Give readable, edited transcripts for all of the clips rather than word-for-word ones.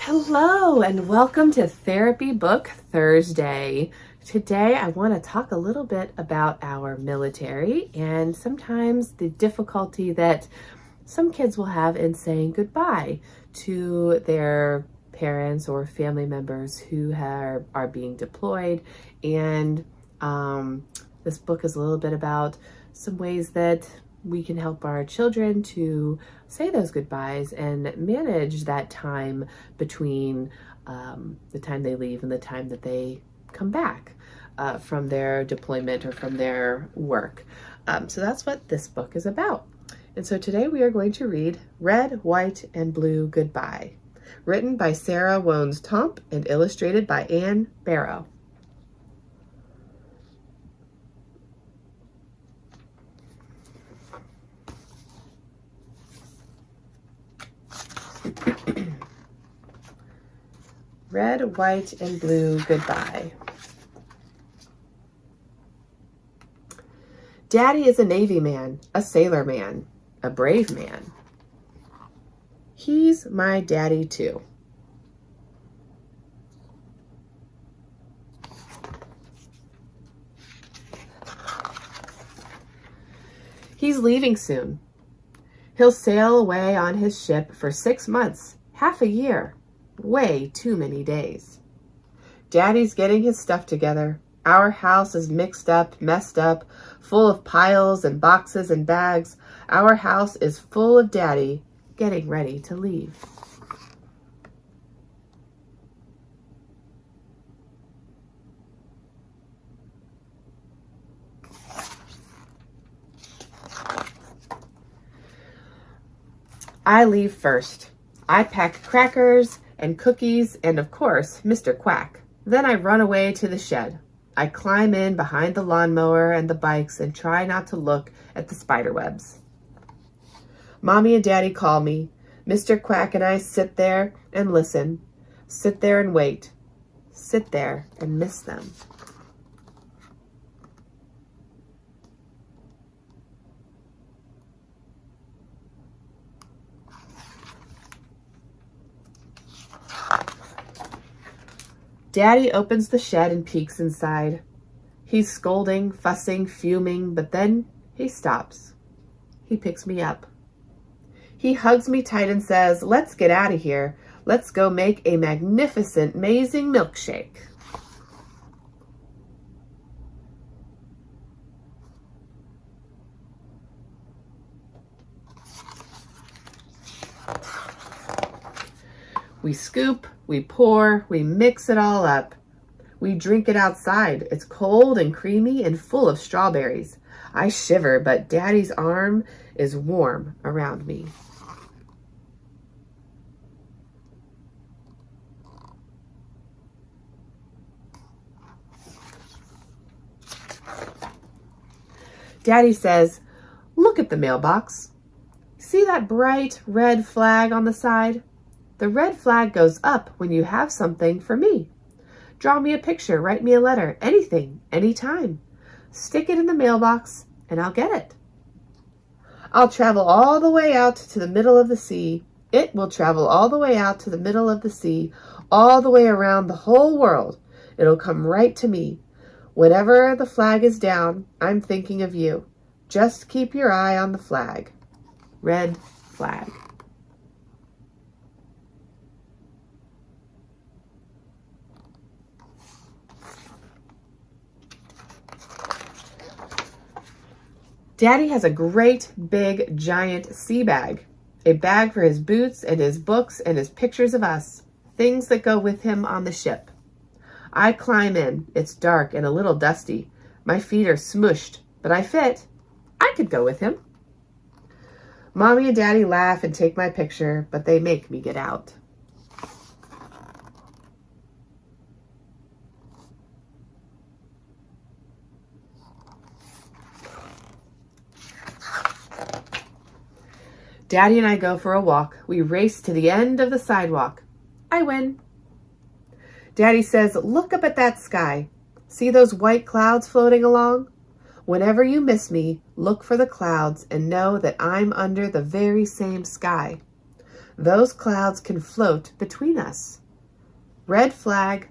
Hello and welcome to Therapy Book Thursday. Today I want to talk a little bit about our military and sometimes the difficulty that some kids will have in saying goodbye to their parents or family members who are being deployed. And this book is a little bit about some ways that we can help our children to say those goodbyes and manage that time between the time they leave and the time that they come back from their deployment or from their work. So that's what this book is about. And so today we are going to read Red, White, and Blue Goodbye, written by Sarah Wones Tomp and illustrated by Ann Barrow. Red, White, and Blue Goodbye. Daddy is a Navy man, a sailor man, a brave man. He's my daddy too. He's leaving soon. He'll sail away on his ship for 6 months, half a year. Way too many days. Daddy's getting his stuff together. Our house is mixed up, messed up, full of piles and boxes and bags. Our house is full of Daddy getting ready to leave. I leave first. I pack crackers and cookies and, of course, Mr. Quack. Then I run away to the shed. I climb in behind the lawnmower and the bikes and try not to look at the spider webs. Mommy and Daddy call me. Mr. Quack and I sit there and listen. Sit there and wait. Sit there and miss them. Daddy opens the shed and peeks inside. He's scolding, fussing, fuming, but then he stops. He picks me up. He hugs me tight and says, "Let's get out of here. Let's go make a magnificent, amazing milkshake." We scoop, we pour, we mix it all up. We drink it outside. It's cold and creamy and full of strawberries. I shiver, but Daddy's arm is warm around me. Daddy says, "Look at the mailbox. See that bright red flag on the side? The red flag goes up when you have something for me. Draw me a picture, write me a letter, anything, anytime. Stick it in the mailbox and I'll get it. I'll travel all the way out to the middle of the sea. It will travel all the way out to the middle of the sea, all the way around the whole world. It'll come right to me. Whenever the flag is down, I'm thinking of you. Just keep your eye on the flag. Red flag." Daddy has a great, big, giant sea bag. A bag for his boots and his books and his pictures of us. Things that go with him on the ship. I climb in. It's dark and a little dusty. My feet are smushed, but I fit. I could go with him. Mommy and Daddy laugh and take my picture, but they make me get out. Daddy and I go for a walk. We race to the end of the sidewalk. I win. Daddy says, "Look up at that sky. See those white clouds floating along? Whenever you miss me, look for the clouds and know that I'm under the very same sky. Those clouds can float between us. Red flag,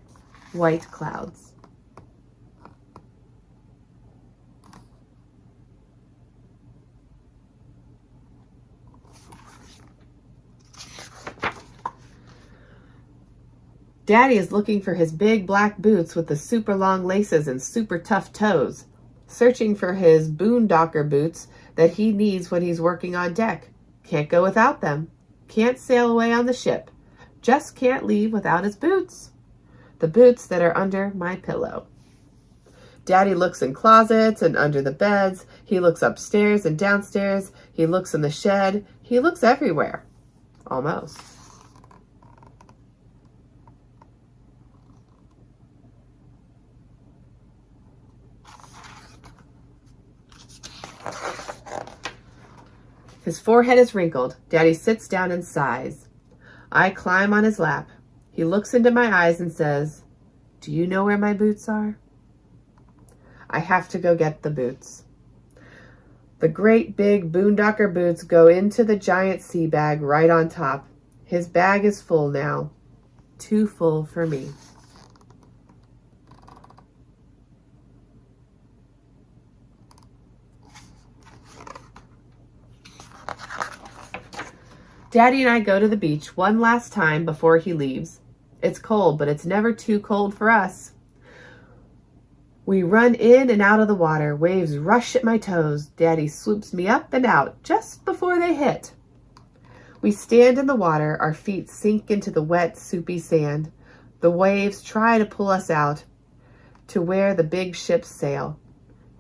white clouds. Daddy is looking for his big black boots with the super long laces and super tough toes, searching for his boondocker boots that he needs when he's working on deck. Can't go without them. Can't sail away on the ship. Just can't leave without his boots. The boots that are under my pillow. Daddy looks in closets and under the beds. He looks upstairs and downstairs. He looks in the shed. He looks everywhere. Almost. His forehead is wrinkled. Daddy sits down and sighs. I climb on his lap. He looks into my eyes and says, "Do you know where my boots are?" I have to go get the boots. The great big boondocker boots go into the giant sea bag right on top. His bag is full now. Too full for me. Daddy and I go to the beach one last time before he leaves. It's cold, but it's never too cold for us. We run in and out of the water. Waves rush at my toes. Daddy swoops me up and out just before they hit. We stand in the water. Our feet sink into the wet, soupy sand. The waves try to pull us out to where the big ships sail.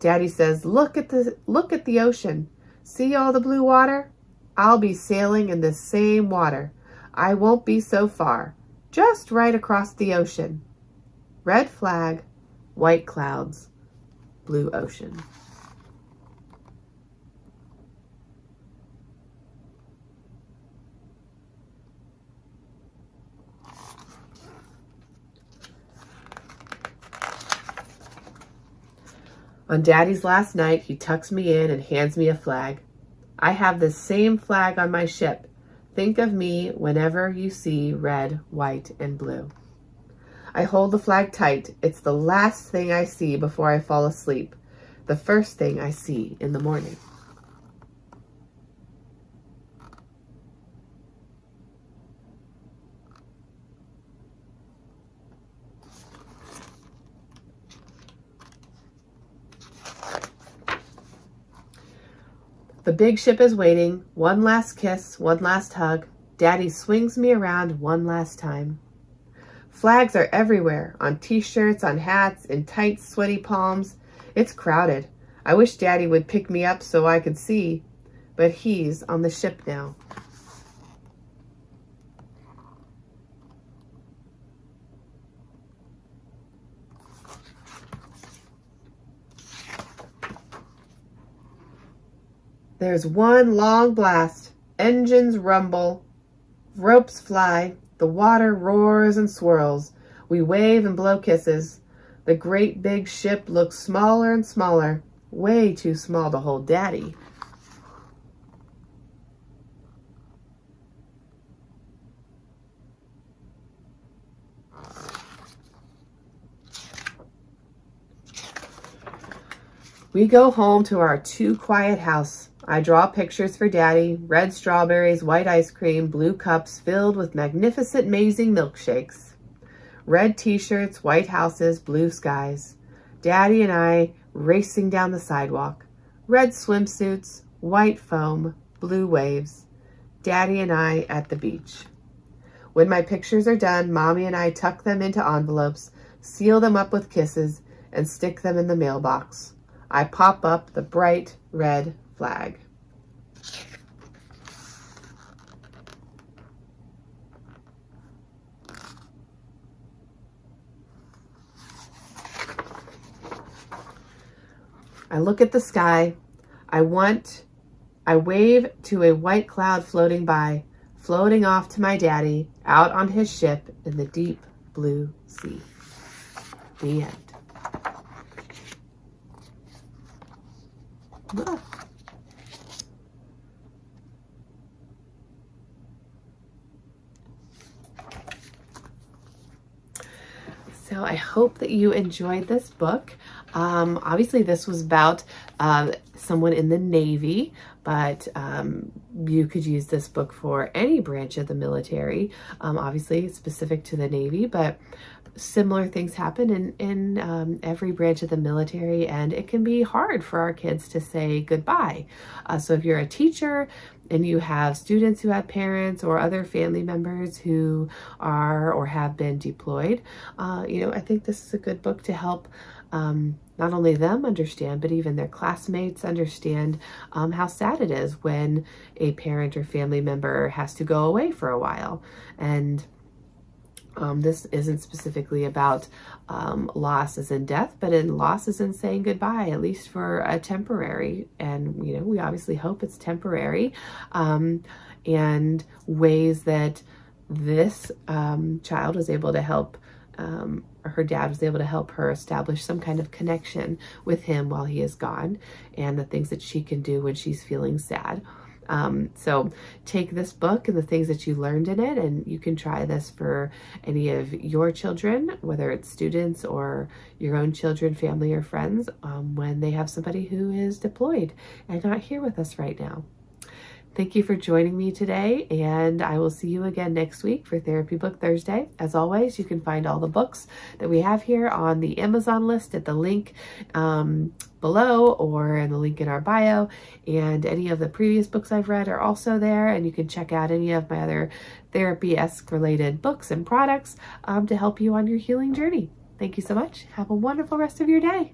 Daddy says, look at the ocean. See all the blue water? I'll be sailing in this same water. I won't be so far. Just right across the ocean. Red flag, white clouds, blue ocean. On Daddy's last night, he tucks me in and hands me a flag. I have this same flag on my ship. Think of me whenever you see red, white, and blue. I hold the flag tight. It's the last thing I see before I fall asleep. The first thing I see in the morning. The big ship is waiting. One last kiss, one last hug. Daddy swings me around one last time. Flags are everywhere, on t-shirts, on hats, in tight, sweaty palms. It's crowded. I wish Daddy would pick me up so I could see, but he's on the ship now. There's one long blast. Engines rumble. Ropes fly. The water roars and swirls. We wave and blow kisses. The great big ship looks smaller and smaller. Way too small to hold Daddy. We go home to our too quiet house. I draw pictures for Daddy, red strawberries, white ice cream, blue cups filled with magnificent, amazing milkshakes. Red t-shirts, white houses, blue skies. Daddy and I racing down the sidewalk. Red swimsuits, white foam, blue waves. Daddy and I at the beach. When my pictures are done, Mommy and I tuck them into envelopes, seal them up with kisses, and stick them in the mailbox. I pop up the bright red flag. I look at the sky. I wave to a white cloud floating by, floating off to my Daddy, out on his ship in the deep blue sea. The end. Look. So I hope that you enjoyed this book. Obviously, this was about someone in the Navy, but you could use this book for any branch of the military. Obviously, it's specific to the Navy, but similar things happen in every branch of the military, and it can be hard for our kids to say goodbye. So if you're a teacher and you have students who have parents or other family members who are or have been deployed, I think this is a good book to help not only them understand, but even their classmates understand how sad it is when a parent or family member has to go away for a while. And this isn't specifically about loss as in death, but in loss as in saying goodbye, at least for a temporary. And, we obviously hope it's temporary. And ways that this child was able to help, or her dad was able to help her establish some kind of connection with him while he is gone, and the things that she can do when she's feeling sad. So take this book and the things that you learned in it, and you can try this for any of your children, whether it's students or your own children, family, or friends, when they have somebody who is deployed and not here with us right now. Thank you for joining me today, and I will see you again next week for Therapy Book Thursday. As always, you can find all the books that we have here on the Amazon list at the link below or in the link in our bio, and any of the previous books I've read are also there, and you can check out any of my other therapy-esque related books and products to help you on your healing journey. Thank you so much. Have a wonderful rest of your day.